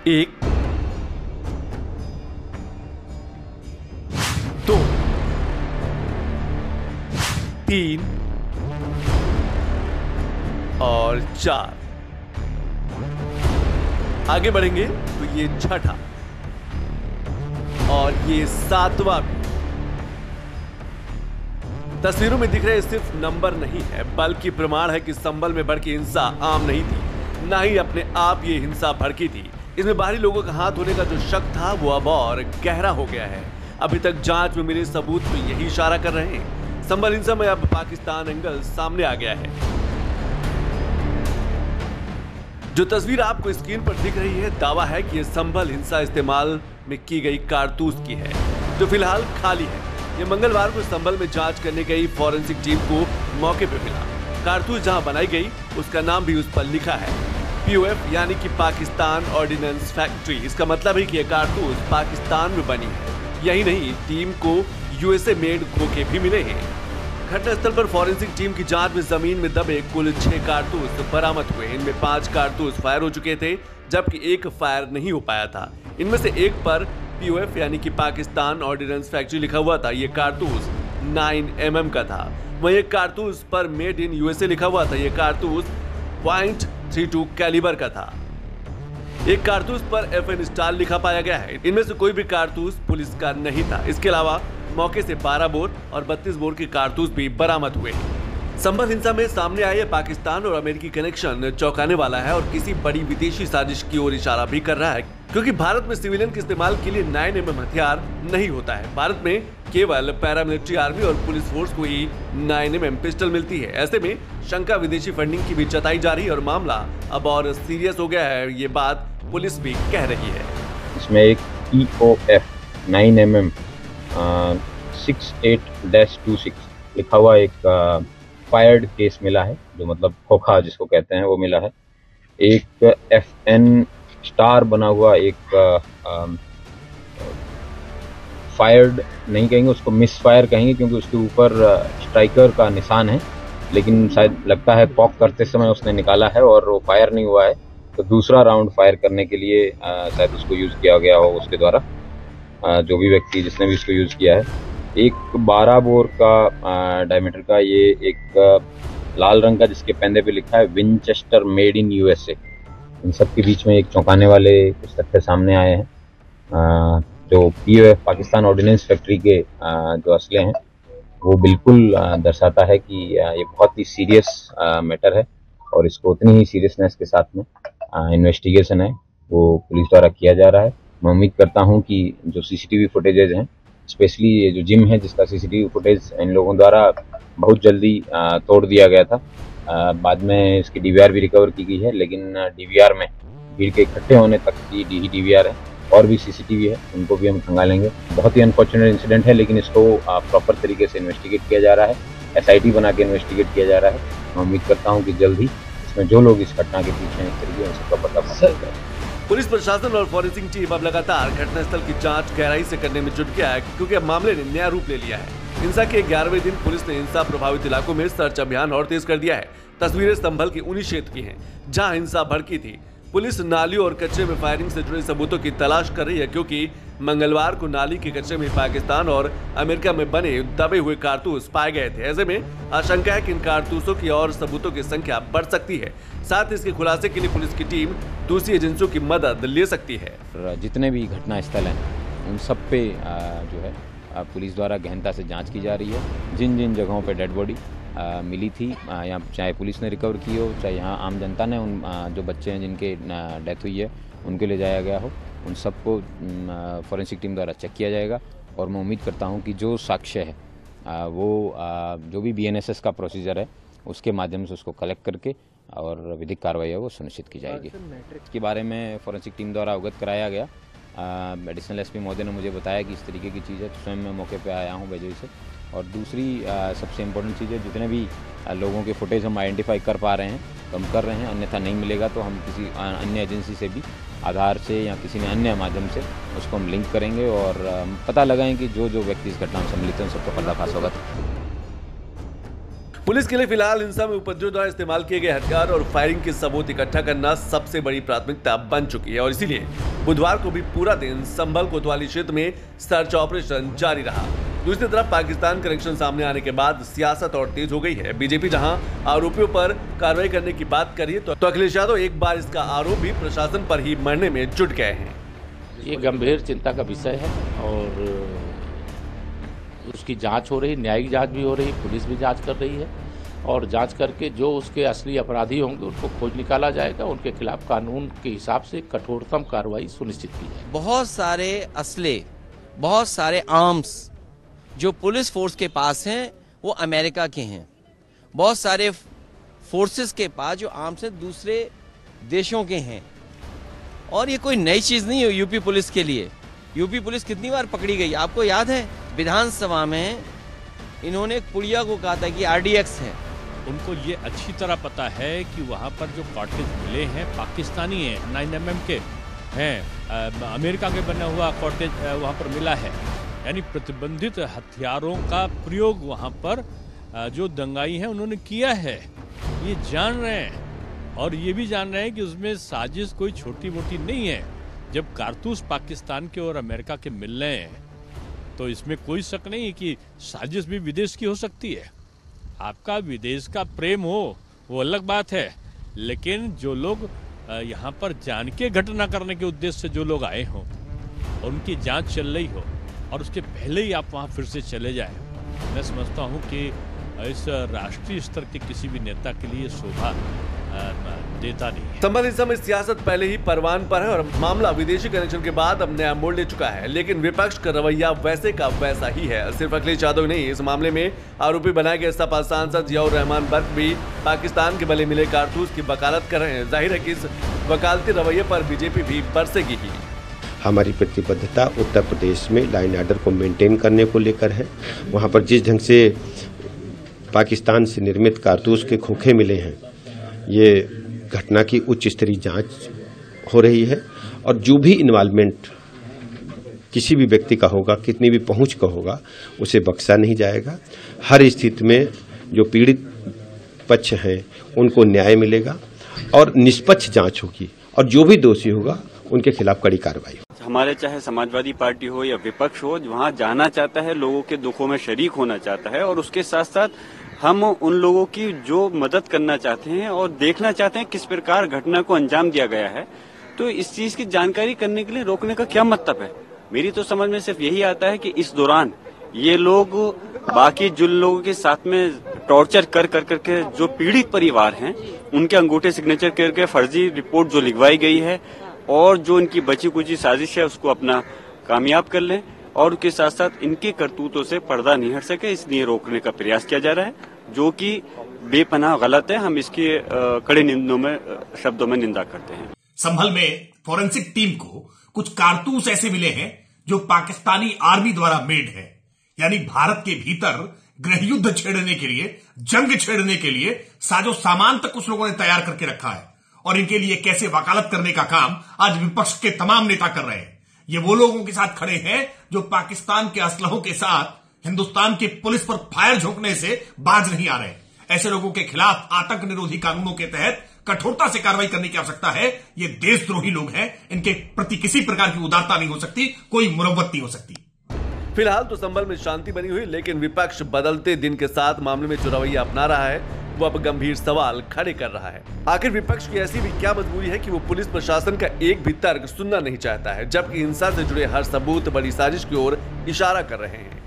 1 2 3 और 4। आगे बढ़ेंगे तो ये छठा और ये 7वां भी। तस्वीरों में दिख रहे सिर्फ नंबर नहीं है, बल्कि प्रमाण है कि संभल में भड़की हिंसा आम नहीं थी, ना ही अपने आप ये हिंसा भड़की थी। इसमें बाहरी लोगों का हाथ होने का जो शक था वो अब और गहरा हो गया है। अभी तक जांच में मिले सबूत तो यही इशारा कर रहे हैं। संभल हिंसा में अब पाकिस्तान एंगल सामने आ गया है। जो तस्वीर आपको स्क्रीन पर दिख रही है, दावा है कि यह संभल हिंसा इस्तेमाल में की गई कारतूस की है, जो फिलहाल खाली है। ये मंगलवार को संभल में जांच करने गई फॉरेंसिक टीम को मौके पर मिला। कारतूस जहां बनाई गई उसका नाम भी उस पर लिखा है, POF यानी कि पाकिस्तान ऑर्डिनेंस फैक्ट्री। इसका मतलब है कि यह कारतूस पाकिस्तान में बनी है। यही नहीं, टीम को USA मेड खोखे भी मिले हैं। घटनास्थल पर फॉरेंसिक टीम की जांच में जमीन में दबे कुल 6 कारतूस बरामद हुए। इनमें 5 कारतूस फायर हो चुके थे, जबकि 1 फायर नहीं हो पाया था। इनमें से एक पर POF यानी कि पाकिस्तान ऑर्डिनेंस फैक्ट्री लिखा हुआ था। यह कारतूस 9mm का था। वहीं एक कारतूस पर मेड इन USA लिखा हुआ था। यह कारतूस .32 कैलिबर का था। एक कारतूस पर FN स्टार लिखा पाया गया है। इनमें से कोई भी कारतूस पुलिस का नहीं था। इसके अलावा मौके से 12 बोर और 32 बोर के कारतूस भी बरामद हुए। संभल हिंसा में सामने आए पाकिस्तान और अमेरिकी कनेक्शन चौंकाने वाला है और किसी बड़ी विदेशी साजिश की ओर इशारा भी कर रहा है, क्योंकि भारत में सिविलियन के इस्तेमाल के लिए 9mm हथियार नहीं होता है। भारत में केवल पैरामिलिट्री आर्मी और पुलिस फोर्स को ही 9mm पिस्टल मिलती है। ऐसे में शंका विदेशी फंडिंग की भी जताई जा रही है और मामला अब और सीरियस हो गया है, ये बात पुलिस भी कह रही है। इसमें एक POF 9mm 68-26 लिखा हुआ एक फायर्ड केस मिला है, जो मतलब खोखा जिसको कहते हैं वो मिला है। एक FN स्टार बना हुआ एक फायर्ड नहीं कहेंगे, उसको मिस फायर कहेंगे, क्योंकि उसके ऊपर स्ट्राइकर का निशान है, लेकिन शायद लगता है पॉक करते समय उसने निकाला है और वो फायर नहीं हुआ है। तो दूसरा राउंड फायर करने के लिए शायद उसको यूज किया गया हो उसके द्वारा, जो भी व्यक्ति जिसने भी इसको यूज किया है। एक 12 बोर का डायमीटर का ये एक लाल रंग का, जिसके पेंदे पे लिखा है विंचेस्टर मेड इन USA। इन सब के बीच में एक चौंकाने वाले कुछ तथ्य सामने आए हैं। जो POF पाकिस्तान ऑर्डिनेंस फैक्ट्री के जो असले हैं वो बिल्कुल दर्शाता है कि ये बहुत ही सीरियस मैटर है और इसको उतनी ही सीरियसनेस के साथ में इन्वेस्टिगेशन है वो पुलिस द्वारा किया जा रहा है। मैं उम्मीद करता हूं कि जो CCTV फुटेजेज हैं, स्पेशली ये जो जिम है जिसका CCTV फुटेज इन लोगों द्वारा बहुत जल्दी तोड़ दिया गया था, बाद में इसकी DVR भी रिकवर की गई है, लेकिन DVR में भीड़ के इकट्ठे होने तक की DVR है और भी CCTV है, उनको भी हम खंगालेंगे। बहुत ही अनफॉर्चुनेट इंसिडेंट है, लेकिन इसको प्रॉपर तरीके से इन्वेस्टिगेट किया जा रहा है, SIT बना के इन्वेस्टिगेट किया जा रहा है। मैं उम्मीद करता हूँ कि जल्द ही इसमें जो लोग इस घटना के पीछे हैं इस तरीके उन सबका पता। पुलिस प्रशासन और फॉरेंसिक टीम अब लगातार घटनास्थल की जांच गहराई से करने में जुट गया है, क्योंकि अब मामले ने नया रूप ले लिया है। हिंसा के 11वें दिन पुलिस ने हिंसा प्रभावित इलाकों में सर्च अभियान और तेज कर दिया है। तस्वीरें संभल के उन्हीं क्षेत्र की हैं जहां हिंसा भड़की थी। पुलिस नालियों और कचरे में फायरिंग से जुड़े सबूतों की तलाश कर रही है, क्योंकि मंगलवार को नाली के कचरे में पाकिस्तान और अमेरिका में बने दबे हुए कारतूस पाए गए थे। ऐसे में आशंका है कि इन कारतूसों की और सबूतों की संख्या बढ़ सकती है। साथ ही इसके खुलासे के लिए पुलिस की टीम दूसरी एजेंसियों की मदद ले सकती है। जितने भी घटना स्थल हैं उन सब पे जो है पुलिस द्वारा गहनता से जांच की जा रही है। जिन जिन जगहों पे डेड बॉडी मिली थी, यहाँ चाहे पुलिस ने रिकवर की हो, चाहे यहाँ आम जनता ने उन जो बच्चे हैं जिनके डेथ हुई है उनके ले जाया गया हो, उन सबको फॉरेंसिक टीम द्वारा चेक किया जाएगा। और मैं उम्मीद करता हूँ कि जो साक्ष्य है वो जो भी BNSS का प्रोसीजर है उसके माध्यम से उसको कलेक्ट करके और विधिक कार्रवाई है वो सुनिश्चित की जाएगी। इसके बारे में फॉरेंसिक टीम द्वारा अवगत कराया गया। एडिशनल SP महोदय ने मुझे बताया कि इस तरीके की चीज़ है, तो स्वयं मैं मौके पे आया हूँ बेजोई से। और दूसरी सबसे इम्पोर्टेंट चीज़ है, जितने भी लोगों के फुटेज हम आइडेंटिफाई कर पा रहे हैं तो हम कर रहे हैं, अन्यथा नहीं मिलेगा तो हम किसी अन्य एजेंसी से भी आधार से या किसी अन्य माध्यम से उसको हम लिंक करेंगे और पता लगाएं कि जो जो व्यक्ति इस घटना में सम्मिलित हैं उन सबको पर्दाफाश होगा। पुलिस के लिए फिलहाल हिंसा में उपद्रवियों द्वारा इस्तेमाल किए गए हथियार और फायरिंग के सबूत इकट्ठा करना सबसे बड़ी प्राथमिकता बन चुकी है और इसीलिए बुधवार को भी पूरा दिन संभल कोतवाली क्षेत्र में सर्च ऑपरेशन जारी रहा। दूसरी तरफ पाकिस्तान कनेक्शन सामने आने के बाद सियासत और तेज हो गई है। बीजेपी जहां आरोपियों पर कार्रवाई करने की बात कर रही है, तो अखिलेश यादव एक बार इसका आरोप भी प्रशासन पर ही मरने में जुट गए हैं। ये गंभीर चिंता का विषय है और उसकी जांच हो रही, न्यायिक जांच भी हो रही, पुलिस भी जांच कर रही है और जांच करके जो उसके असली अपराधी होंगे उनको खोज निकाला जाएगा, उनके खिलाफ कानून के हिसाब से कठोरतम कार्रवाई सुनिश्चित की जाएगी। बहुत सारे असले, बहुत सारे आर्म्स जो पुलिस फोर्स के पास हैं वो अमेरिका के हैं। बहुत सारे फोर्सेस के पास जो आर्म्स हैं दूसरे देशों के हैं। और ये कोई नई चीज़ नहीं है यूपी पुलिस के लिए। यूपी पुलिस कितनी बार पकड़ी गई, आपको याद है? विधानसभा में इन्होंने एक पुड़िया को कहा था कि आरडीएक्स है। उनको ये अच्छी तरह पता है कि वहाँ पर जो कार्टेज मिले हैं पाकिस्तानी हैं, 9mm के हैं, अमेरिका के बना हुआ कार्टेज वहाँ पर मिला है। यानी प्रतिबंधित हथियारों का प्रयोग वहाँ पर जो दंगाई हैं उन्होंने किया है, ये जान रहे हैं। और ये भी जान रहे हैं कि उसमें साजिश कोई छोटी मोटी नहीं है। जब कारतूस पाकिस्तान के और अमेरिका के मिल रहे हैं तो इसमें कोई शक नहीं है कि साजिश भी विदेश की हो सकती है। आपका विदेश का प्रेम हो वो अलग बात है, लेकिन जो लोग यहाँ पर जान के घटना करने के उद्देश्य से जो लोग आए हों और उनकी जांच चल रही हो और उसके पहले ही आप वहाँ फिर से चले जाएं, मैं समझता हूँ कि इस राष्ट्रीय स्तर के किसी भी नेता के लिए शोभा देता नहीं है। संभल इस समय सियासत पहले ही परवान पर है और मामला विदेशी कनेक्शन के बाद अब नया मोड़ ले चुका है, लेकिन विपक्ष का रवैया वैसे का वैसा ही है। सिर्फ अखिलेश यादव नहीं, इस मामले में आरोपी बनाए गए सपा सांसद जियाउर रहमान बर्क भी पाकिस्तान के बले मिले कारतूस की वकालत कर रहे हैं। जाहिर है कि इस वकालती रवैये पर बीजेपी भी बरसेगी ही। हमारी प्रतिबद्धता उत्तर प्रदेश में लाइन ऑर्डर को मेंटेन करने को लेकर है। वहाँ पर जिस ढंग से पाकिस्तान से निर्मित कारतूस के खोखे मिले हैं, ये घटना की उच्च स्तरीय जांच हो रही है और जो भी इन्वॉल्वमेंट किसी भी व्यक्ति का होगा, कितनी भी पहुंच का होगा, उसे बख्शा नहीं जाएगा। हर स्थिति में जो पीड़ित पक्ष हैं उनको न्याय मिलेगा और निष्पक्ष जांच होगी और जो भी दोषी होगा उनके खिलाफ कड़ी कार्रवाई होगी। हमारे चाहे समाजवादी पार्टी हो या विपक्ष हो, वहाँ जाना चाहता है, लोगों के दुखों में शरीक होना चाहता है और उसके साथ साथ हम उन लोगों की जो मदद करना चाहते हैं और देखना चाहते हैं किस प्रकार घटना को अंजाम दिया गया है। तो इस चीज की जानकारी करने के लिए रोकने का क्या मतलब है? मेरी तो समझ में सिर्फ यही आता है कि इस दौरान ये लोग बाकी जिन लोगों के साथ में टॉर्चर कर करके जो पीड़ित परिवार हैं उनके अंगूठे सिग्नेचर करके फर्जी रिपोर्ट जो लिखवाई गई है और जो इनकी बची कुची साजिश है उसको अपना कामयाब कर लें और उसके साथ साथ इनके करतूतों से पर्दा नहीं हट सके, इसलिए रोकने का प्रयास किया जा रहा है, जो कि बेपनाह गलत है। हम इसकी कड़े शब्दों में निंदा करते हैं। संभल में फॉरेंसिक टीम को कुछ कारतूस ऐसे मिले हैं जो पाकिस्तानी आर्मी द्वारा मेड है, यानी भारत के भीतर गृह युद्ध छेड़ने के लिए, जंग छेड़ने के लिए साजो सामान तक उस लोगों ने तैयार करके रखा है। और इनके लिए कैसे वकालत करने का काम आज विपक्ष के तमाम नेता कर रहे हैं। ये वो लोगों के साथ खड़े हैं जो पाकिस्तान के असलहों के साथ हिंदुस्तान की पुलिस पर फायर झोंकने से बाज नहीं आ रहे। ऐसे लोगों के खिलाफ आतंक निरोधी कानूनों के तहत कठोरता से कार्रवाई करने की आवश्यकता है। ये देशद्रोही लोग हैं, इनके प्रति किसी प्रकार की उदारता नहीं हो सकती, कोई मुरव्वत नहीं हो सकती। फिलहाल तो संभल में शांति बनी हुई, लेकिन विपक्ष बदलते दिन के साथ मामले में जो रवैया अपना रहा है वो अब गंभीर सवाल खड़े कर रहा है। आखिर विपक्ष की ऐसी भी क्या मजबूरी है कि वो पुलिस प्रशासन का एक भी तर्क सुनना नहीं चाहता है, जबकि हिंसा से जुड़े हर सबूत बड़ी साजिश की ओर इशारा कर रहे हैं।